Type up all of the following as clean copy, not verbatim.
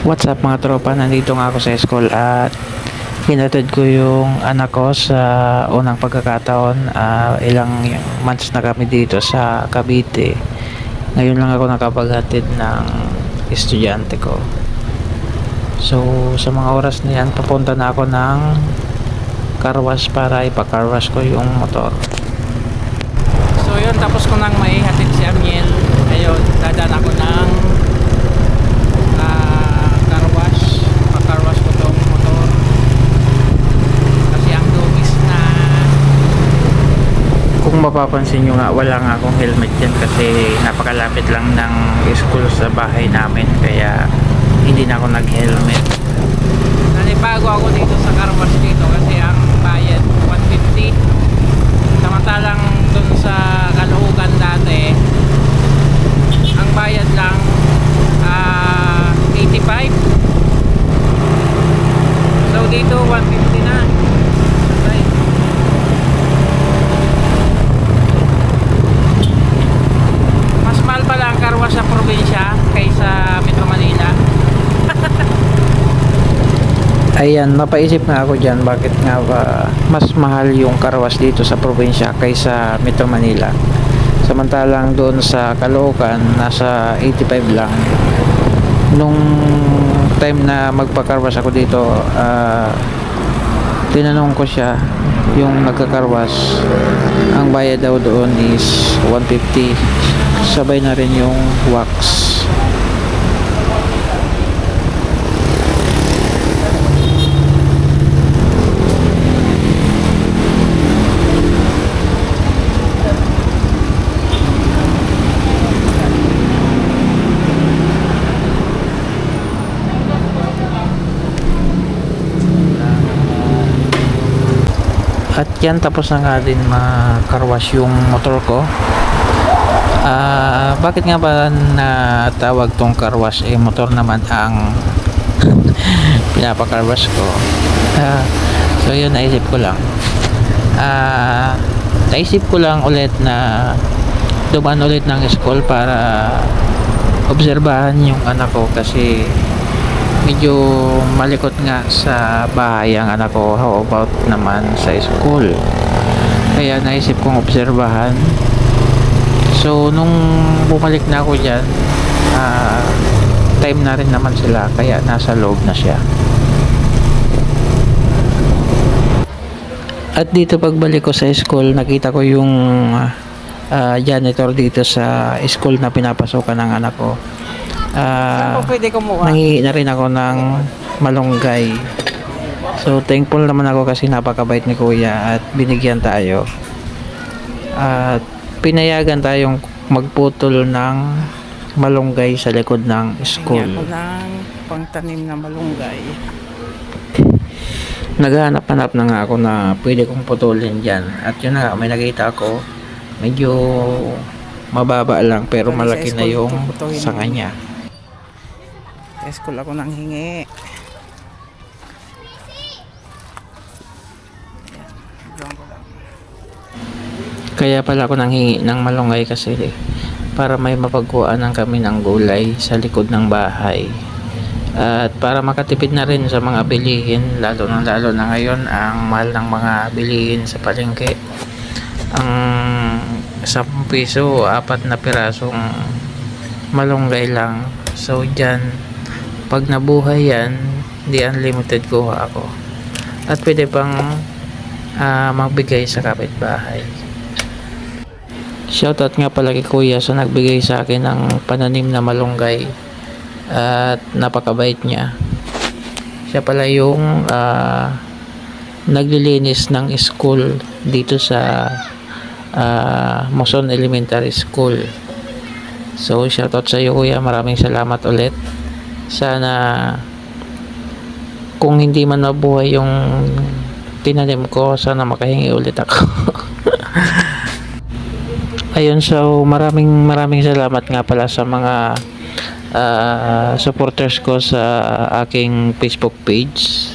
What's up mga tropa, nandito nga ako sa school at hinatid ko yung anak ko sa unang pagkakataon. Ilang months na kami dito sa Cavite. Ngayon lang ako nakapaghatid ng estudyante ko. So sa mga oras na yan, papunta na ako ng car wash para ipa-car wash ko yung motor. So yun, tapos ko nang maihatid si Amiel. Ngayon, dadaan ako ng car wash ko tong motor kasi ang dugis na. Kung mapapansin nyo nga, wala nga akong helmet dyan kasi napakalapit lang ng school sa bahay namin, kaya hindi na ako nag helmet. Nanibago ako dito sa car wash dito kasi ang bayad 150, samantalang dun sa Caloocan dati ang bayad lang 85. So dito 150 na. Okay. Mas mahal pala ang car wash sa probinsya kaysa Metro Manila. Ayan, napaisip nga ako dyan, bakit nga ba mas mahal yung car wash dito sa probinsya kaysa Metro Manila, samantalang doon sa Caloocan nasa 85 lang. Nung time na magpa-car wash ako dito, tinanong ko siya, yung nagka-car wash, ang bayad daw doon is 150, sabay na rin yung wax. At yan, tapos na nga din ma-car wash yung motor ko. Bakit nga ba natawag tong car wash? Motor naman ang pinapa-car wash ko. So yun, naisip ko lang ulit na dumaan ulit ng school para obserbahan yung anak ko kasi medyo malikot nga sa bahay ang anak ko. How about naman sa school? Kaya naisip kong obserbahan. So nung bumalik na ako dyan, time na rin naman sila, kaya nasa loob na siya. At dito pagbalik ko sa school, nakita ko yung janitor dito sa school na pinapasokan ng anak ko. Pwede kumuha. Nangihi na rin ako ng malunggay. So thankful naman ako kasi napakabait ni kuya at binigyan tayo. At pinayagan tayong magputol ng malunggay sa likod ng school. Hingi ako ng pangtanim na malunggay. Naghahanap-hanap na nga ako na pwede kong putulin dyan. At yun na, may nakita ako, medyo mababa lang pero malaki na yung sanga niya. Sa school ako nang hingi. Kaya pala ako nanghingi ng malunggay kasi para may mapagkuhanan kami ng gulay sa likod ng bahay. At para makatipid na rin sa mga bilihin, lalo na ngayon ang mahal ng mga bilihin sa palengke. Ang 10 piso, 4 na pirasong malunggay lang. So dyan, pag nabuhay yan, di unlimited kuha ako. At pwede pang magbigay sa kapitbahay. Shoutout nga pala kay kuya sa nagbigay sa akin ng pananim na malunggay. At napakabait niya. Siya pala yung naglilinis ng school dito sa Moson Elementary School. So shoutout sa iyo kuya, maraming salamat ulit. Sana kung hindi man mabuhay yung tinanim ko, sana makahingi ulit ako. Ayun, so maraming salamat nga pala sa mga supporters ko sa aking Facebook page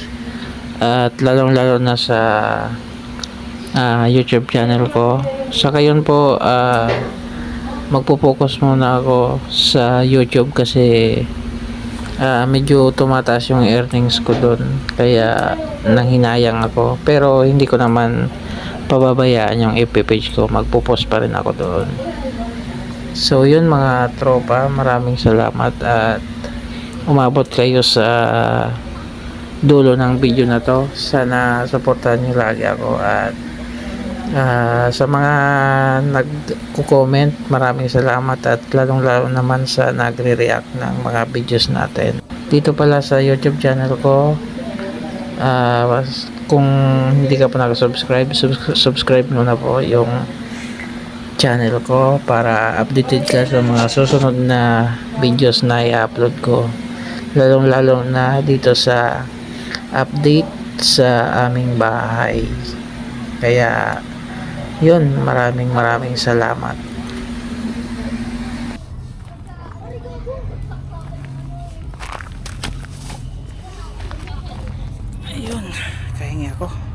at lalong-lalo na sa YouTube channel ko. Sa ngayon po, magpo-focus muna ako sa YouTube kasi medyo tumataas yung earnings ko doon, kaya nanghinayang ako, pero hindi ko naman pababayaan yung FB page ko, magpo-post pa rin ako doon. So yun mga tropa, maraming salamat at umabot kayo sa dulo ng video na to. Sana supportahan nyo lagi ako, at sa mga nagko-comment, maraming salamat, at lalong lalo naman sa nagre-react ng mga videos natin dito pala sa YouTube channel ko. Kung hindi ka pa nakasubscribe, subscribe mo na po yung channel ko para updated ka sa mga susunod na videos na i-upload ko, lalong lalo na dito sa update sa aming bahay. Kaya yun, maraming salamat. Ayun, kahingi ako.